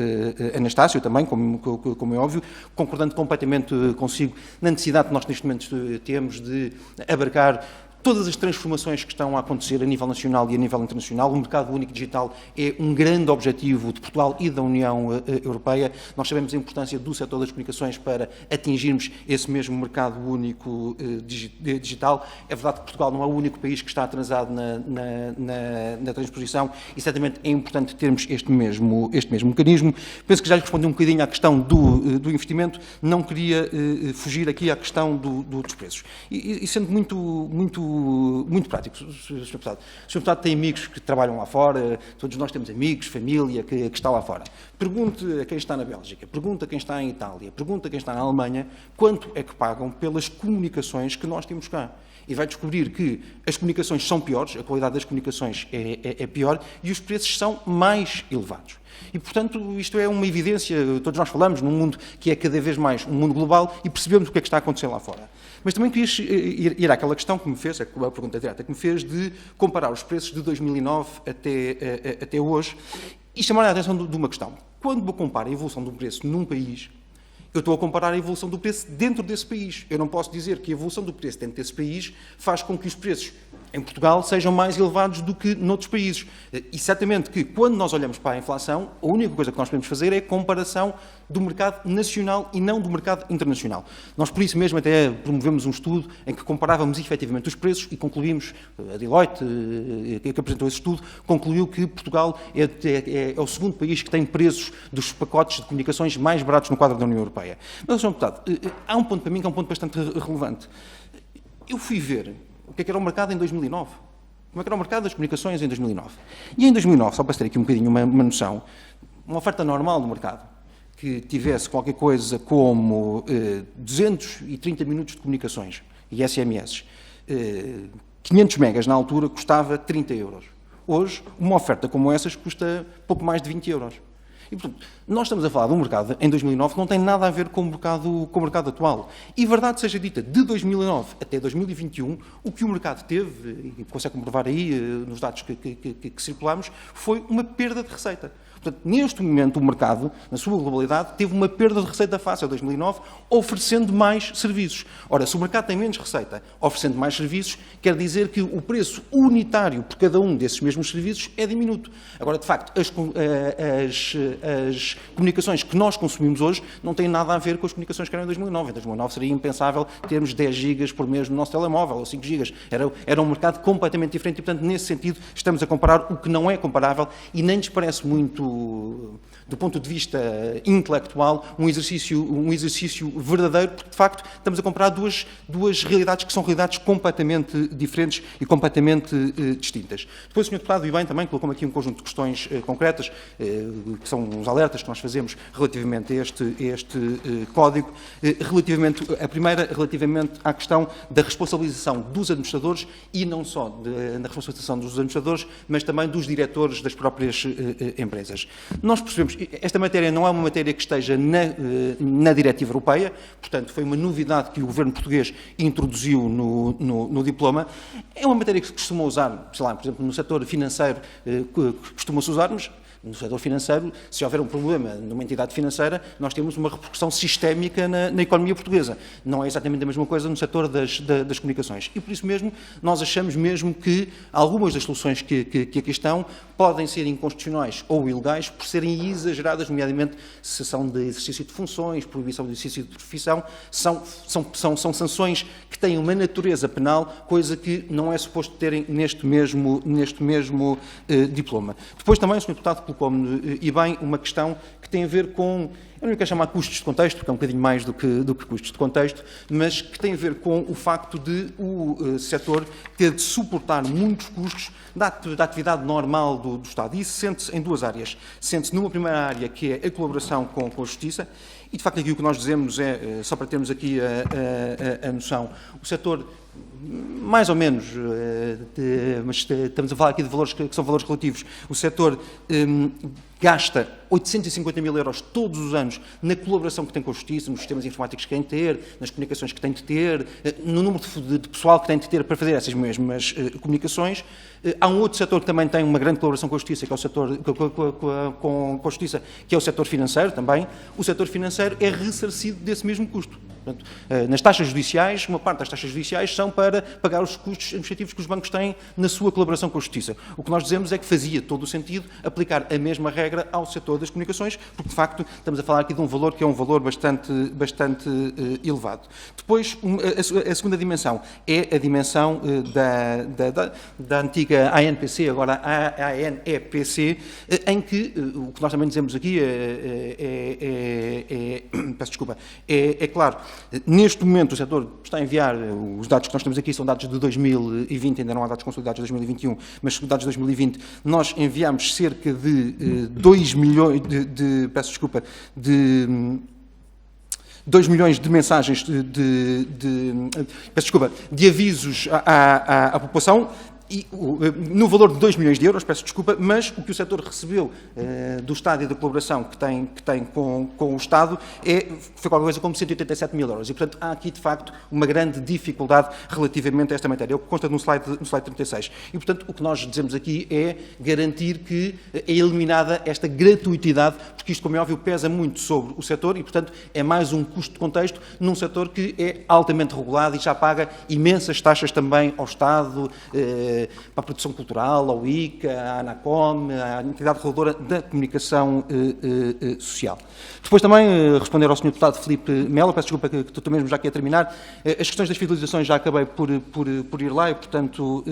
Anastácio, também, como é óbvio, concordando completamente consigo na necessidade que nós neste momento temos de abarcar todas as transformações que estão a acontecer a nível nacional e a nível internacional. O mercado único digital é um grande objetivo de Portugal e da União Europeia. Nós sabemos a importância do setor das comunicações para atingirmos esse mesmo mercado único digital. É verdade que Portugal não é o único país que está atrasado na transposição e certamente é importante termos este mesmo mecanismo. Penso que já lhe respondi um bocadinho à questão do investimento. Não queria fugir aqui à questão dos preços. E sendo muito prático, Sr. Deputado. O Sr. Deputado tem amigos que trabalham lá fora, todos nós temos amigos, família que está lá fora. Pergunte a quem está na Bélgica, pergunte a quem está em Itália, pergunte a quem está na Alemanha, quanto é que pagam pelas comunicações que nós temos cá. e vai descobrir que as comunicações são piores, a qualidade das comunicações é pior e os preços são mais elevados. E, portanto, isto é uma evidência, todos nós falamos num mundo que é cada vez mais um mundo global e percebemos o que é que está a acontecer lá fora. Mas também queria ir àquela questão que me fez, a pergunta direta que me fez, de comparar os preços de 2009 até hoje e chamar a atenção de uma questão. Quando eu comparo a evolução do preço num país, eu estou a comparar a evolução do preço dentro desse país. Eu não posso dizer que a evolução do preço dentro desse país faz com que os preços em Portugal sejam mais elevados do que noutros países. E certamente que, quando nós olhamos para a inflação, a única coisa que nós podemos fazer é a comparação do mercado nacional e não do mercado internacional. Nós, por isso mesmo, até promovemos um estudo em que comparávamos efetivamente os preços e concluímos, a Deloitte, que apresentou esse estudo, concluiu que Portugal é o segundo país que tem preços dos pacotes de comunicações mais baratos no quadro da União Europeia. Mas, Sr. Deputado, há um ponto para mim que é um ponto bastante relevante. Eu fui ver o que era o mercado em 2009. Como é que era o mercado das comunicações em 2009. E em 2009, só para ter aqui um bocadinho uma noção, uma oferta normal do mercado, que tivesse qualquer coisa como 230 minutos de comunicações e SMS, 500 megas na altura custava 30 euros. Hoje, uma oferta como essas custa pouco mais de 20 euros. E, portanto, nós estamos a falar de um mercado em 2009 que não tem nada a ver com o mercado atual. E, verdade seja dita, de 2009 até 2021, o que o mercado teve, e consegue comprovar aí nos dados que circulamos, foi uma perda de receita. Portanto, neste momento, o mercado, na sua globalidade, teve uma perda de receita face a 2009, oferecendo mais serviços. Ora, se o mercado tem menos receita, oferecendo mais serviços, quer dizer que o preço unitário por cada um desses mesmos serviços é diminuto. Agora, de facto, as comunicações que nós consumimos hoje não têm nada a ver com as comunicações que eram em 2009. Em 2009 seria impensável termos 10 gigas por mês no nosso telemóvel, ou 5 gigas. Era um mercado completamente diferente e, portanto, nesse sentido, estamos a comparar o que não é comparável e nem nos parece muito, do ponto de vista intelectual, um exercício verdadeiro, porque, de facto, estamos a comparar duas realidades que são realidades completamente diferentes e completamente distintas. Depois o Sr. Deputado, e bem, também colocou aqui um conjunto de questões concretas, que são os alertas que nós fazemos relativamente a este código. A primeira, relativamente à questão da responsabilização dos administradores e não só da responsabilização dos administradores, mas também dos diretores das próprias empresas. Nós percebemos, esta matéria não é uma matéria que esteja na diretiva europeia, portanto, foi uma novidade que o governo português introduziu no diploma. É uma matéria que se costuma usar, sei lá, por exemplo, no setor financeiro, costuma-se usar, mas no setor financeiro, se houver um problema numa entidade financeira, nós temos uma repercussão sistémica na economia portuguesa. Não é exatamente a mesma coisa no setor das comunicações. E por isso mesmo, nós achamos mesmo que algumas das soluções que aqui estão podem ser inconstitucionais ou ilegais por serem exageradas, nomeadamente cessação de exercício de funções, proibição de exercício de profissão, são sanções que têm uma natureza penal, coisa que não é suposto terem neste mesmo diploma. Depois também o Sr. Deputado colocou-me, e bem, uma questão que tem a ver com, eu não quero chamar custos de contexto, porque é um bocadinho mais do que custos de contexto, mas que tem a ver com o facto de o setor ter de suportar muitos custos da atividade normal do Estado. E isso sente-se em duas áreas. Sente-se numa primeira área, que é a colaboração com a Justiça, e de facto aqui o que nós dizemos é, só para termos aqui a noção, o setor mais ou menos, mas estamos a falar aqui de valores que são valores relativos, o setor gasta 850 mil euros todos os anos na colaboração que tem com a Justiça, nos sistemas informáticos que tem de ter, nas comunicações que tem de ter, no número de pessoal que tem de ter para fazer essas mesmas comunicações. Há um outro setor que também tem uma grande colaboração com a Justiça, que é o setor com a Justiça, que é o setor financeiro também. O setor financeiro é ressarcido desse mesmo custo. Portanto, nas taxas judiciais, uma parte das taxas judiciais são para pagar os custos administrativos que os bancos têm na sua colaboração com a Justiça. O que nós dizemos é que fazia todo o sentido aplicar a mesma regra ao setor das comunicações, porque de facto estamos a falar aqui de um valor que é um valor bastante elevado. Depois, a segunda dimensão é a dimensão da antiga ANPC, agora a ANEPC, em que o que nós também dizemos aqui peço desculpa, é claro, neste momento o setor está a enviar, os dados que nós temos aqui são dados de 2020, ainda não há dados consolidados de 2021, mas dados de 2020, nós enviamos cerca de 2 milhões peço desculpa, 2 milhões de mensagens de avisos à população, e no valor de 2 milhões de euros, peço desculpa, mas o que o setor recebeu do Estado e da colaboração que tem com o Estado foi qualquer coisa como 187 mil euros. E, portanto, há aqui, de facto, uma grande dificuldade relativamente a esta matéria. É o que consta no slide 36. E, portanto, o que nós dizemos aqui é garantir que é eliminada esta gratuitidade, porque isto, como é óbvio, pesa muito sobre o setor e, portanto, é mais um custo de contexto num setor que é altamente regulado e já paga imensas taxas também ao Estado, para a produção cultural, ao ICA, à ANACOM, à entidade reguladora da comunicação social. Depois também responder ao Sr. Deputado Filipe Melo, peço desculpa que estou mesmo já aqui a terminar, as questões das fidelizações já acabei por ir lá e, portanto...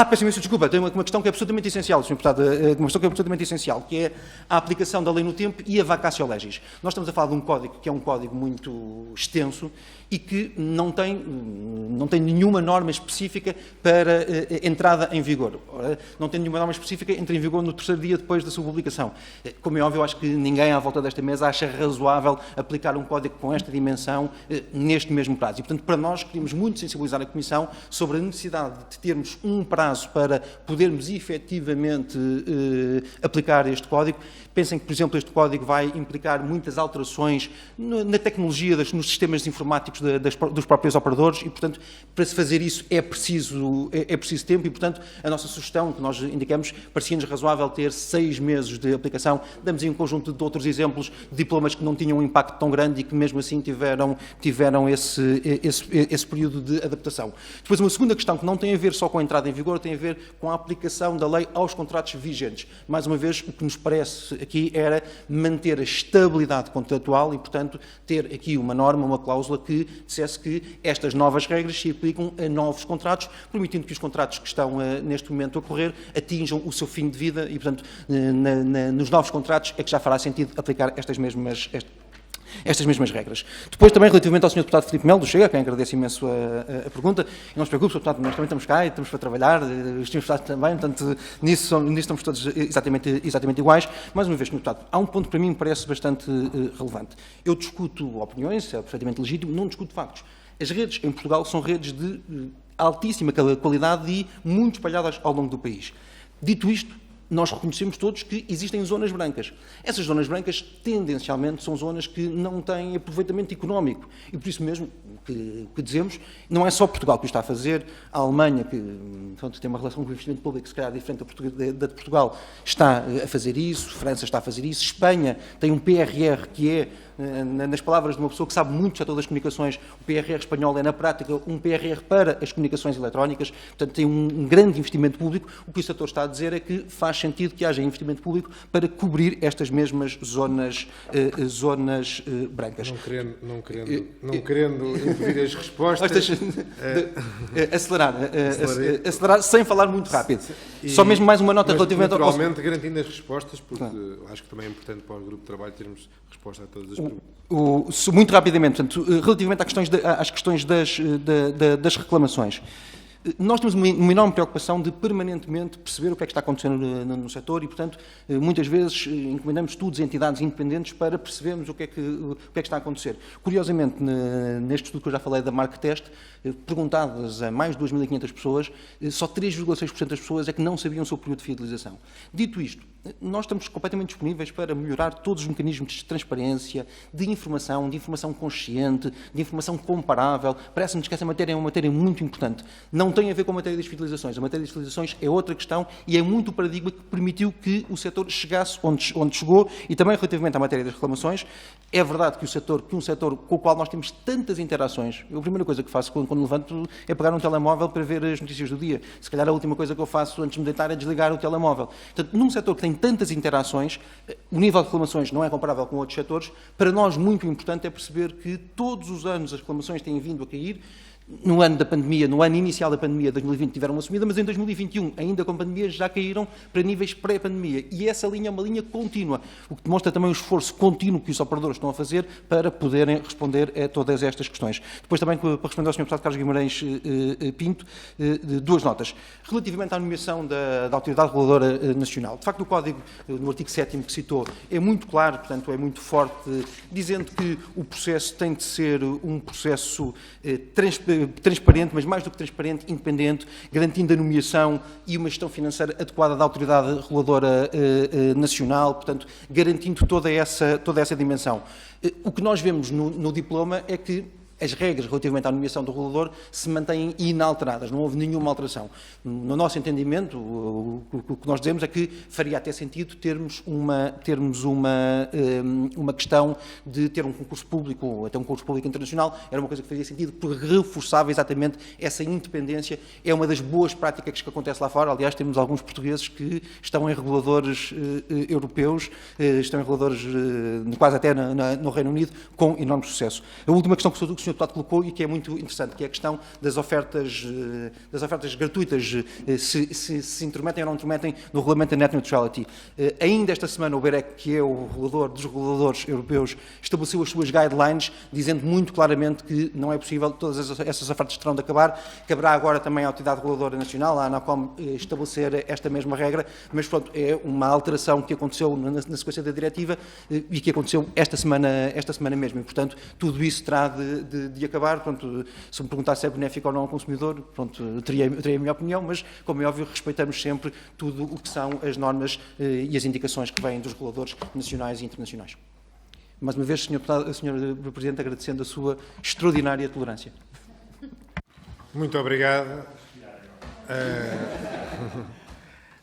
peço imensa desculpa, tem uma questão que é absolutamente essencial, Sr. Deputado, uma questão que é absolutamente essencial, que é a aplicação da lei no tempo e a vacatio legis. Nós estamos a falar de um código que é um código muito extenso e que não tem nenhuma norma específica para entrada em vigor. Não tem nenhuma norma específica, entra em vigor no 3º dia depois da sua publicação. Como é óbvio, eu acho que ninguém à volta desta mesa acha razoável aplicar um código com esta dimensão neste mesmo prazo. E, portanto, para nós, queríamos muito sensibilizar a Comissão sobre a necessidade de termos um prazo para podermos efetivamente aplicar este código. Pensem que, por exemplo, este código vai implicar muitas alterações na tecnologia, nos sistemas informáticos dos próprios operadores e, portanto, para se fazer isso é preciso tempo e, portanto, a nossa sugestão, que nós indicamos, parecia-nos razoável ter 6 meses de aplicação. Damos aí um conjunto de outros exemplos de diplomas que não tinham um impacto tão grande e que, mesmo assim, tiveram esse período de adaptação. Depois, uma segunda questão que não tem a ver só com a entrada em vigor, tem a ver com a aplicação da lei aos contratos vigentes. Mais uma vez, o que nos parece aqui era manter a estabilidade contratual e, portanto, ter aqui uma norma, uma cláusula que dissesse que estas novas regras se aplicam a novos contratos, permitindo que os contratos que estão neste momento a correr atinjam o seu fim de vida e, portanto, nos novos contratos é que já fará sentido aplicar estas mesmas regras. Depois, também, relativamente ao Sr. Deputado Filipe Melo, do Chega, a quem agradeço imenso a pergunta, e não se preocupe, Sr. Deputado, nós também estamos cá e estamos para trabalhar, os Srs. Deputados também, portanto, nisso estamos todos exatamente iguais. Mais uma vez, Sr. Deputado, há um ponto que para mim me parece bastante relevante. Eu discuto opiniões, é perfeitamente legítimo, não discuto factos. As redes em Portugal são redes de altíssima qualidade e muito espalhadas ao longo do país. Dito isto, nós reconhecemos todos que existem zonas brancas. Essas zonas brancas, tendencialmente, são zonas que não têm aproveitamento económico. E por isso mesmo que dizemos, não é só Portugal que o está a fazer, a Alemanha, que portanto, tem uma relação com o investimento público, se calhar diferente da de Portugal, está a fazer isso, França está a fazer isso, Espanha tem um PRR que é, nas palavras de uma pessoa que sabe muito do setor das comunicações, o PRR espanhol é, na prática, um PRR para as comunicações eletrónicas, portanto, tem um grande investimento público. O que o setor está a dizer é que faz sentido que haja investimento público para cobrir estas mesmas zonas brancas. Não querendo impedir as respostas... acelerar sem falar muito rápido. Só mesmo mais uma nota relativamente... Naturalmente, garantindo as respostas, porque acho que também é importante para o grupo de trabalho termos resposta a todas as perguntas. Muito rapidamente, portanto, relativamente às questões das reclamações. Nós temos uma enorme preocupação de permanentemente perceber o que é que está acontecendo no setor e, portanto, muitas vezes encomendamos estudos a entidades independentes para percebermos o que é que está a acontecer. Curiosamente, neste estudo que eu já falei da Marktest, perguntadas a mais de 2.500 pessoas, só 3,6% das pessoas é que não sabiam sobre o período de fidelização. Dito isto, nós estamos completamente disponíveis para melhorar todos os mecanismos de transparência, de informação consciente, de informação comparável. Parece-nos que essa matéria é uma matéria muito importante. Não tem a ver com a matéria das fidelizações. A matéria das fidelizações é outra questão e é muito o paradigma que permitiu que o setor chegasse onde chegou. E também relativamente à matéria das reclamações, é verdade que um setor com o qual nós temos tantas interações, a primeira coisa que faço quando levanto é pegar um telemóvel para ver as notícias do dia. Se calhar a última coisa que eu faço antes de me deitar é desligar o telemóvel. Portanto, num setor que tem tantas interações, o nível de reclamações não é comparável com outros setores. Para nós, muito importante é perceber que todos os anos as reclamações têm vindo a cair. no ano da pandemia, no ano inicial da pandemia, 2020, tiveram uma subida, mas em 2021, ainda com a pandemia, já caíram para níveis pré-pandemia. E essa linha é uma linha contínua, o que demonstra também o esforço contínuo que os operadores estão a fazer para poderem responder a todas estas questões. Depois também, para responder ao Sr. Deputado Carlos Guimarães Pinto, duas notas. Relativamente à nomeação da Autoridade Reguladora Nacional, de facto, o Código, no artigo 7º que citou, é muito claro, portanto, é muito forte, dizendo que o processo tem de ser um processo transparente, mas mais do que transparente, independente, garantindo a nomeação e uma gestão financeira adequada da Autoridade Reguladora Nacional, portanto, garantindo toda essa dimensão. O que nós vemos no diploma é que as regras relativamente à nomeação do regulador se mantêm inalteradas, não houve nenhuma alteração. No nosso entendimento, o que nós dizemos é que faria até sentido termos uma questão de ter um concurso público, ou até um concurso público internacional, era uma coisa que faria sentido, porque reforçava exatamente essa independência. É uma das boas práticas que acontece lá fora. Aliás, temos alguns portugueses que estão em reguladores europeus, estão em reguladores quase até no Reino Unido, com enorme sucesso. A última questão que o Sr. Deputado colocou e que é muito interessante, que é a questão das ofertas gratuitas, se intrometem ou não intrometem no regulamento da Net Neutrality. Ainda esta semana o BEREC, que é o regulador dos reguladores europeus, estabeleceu as suas guidelines, dizendo muito claramente que não é possível, todas essas ofertas terão de acabar. Caberá agora também à Autoridade Reguladora Nacional, à ANACOM, estabelecer esta mesma regra, mas pronto, é uma alteração que aconteceu na sequência da diretiva e que aconteceu esta semana mesmo. E, portanto, tudo isso terá de acabar. Pronto, se me perguntar se é benéfico ou não ao consumidor, pronto, teria a minha opinião, mas, como é óbvio, respeitamos sempre tudo o que são as normas e as indicações que vêm dos reguladores nacionais e internacionais. Mais uma vez, Sr. Presidente, agradecendo a sua extraordinária tolerância. Muito obrigado.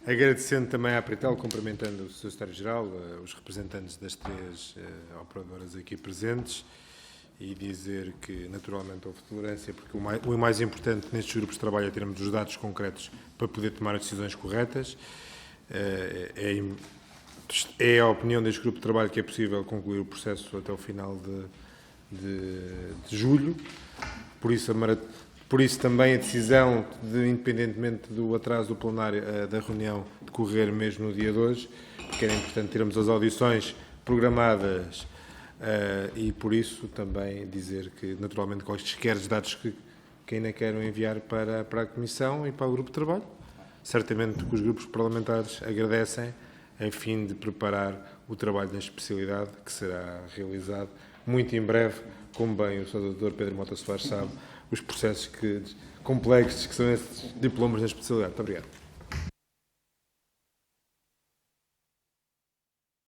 Agradecendo também à Apritel, cumprimentando o Sr. Secretário-Geral, os representantes das três operadoras aqui presentes, e dizer que, naturalmente, houve tolerância, porque o mais importante nestes grupos de trabalho é termos os dados concretos para poder tomar as decisões corretas. É a opinião deste grupo de trabalho que é possível concluir o processo até o final de julho. Por isso também a decisão, independentemente do atraso do plenário da reunião, decorrer mesmo no dia de hoje, porque era importante termos as audições programadas. E por isso também dizer que, naturalmente, quaisquer dados que ainda queiram enviar para a Comissão e para o Grupo de Trabalho, certamente que os grupos parlamentares agradecem, a fim de preparar o trabalho da especialidade, que será realizado muito em breve, como bem o Sr. Dr. Pedro Mota Soares sabe, os processos complexos que são esses diplomas na especialidade. Muito obrigado.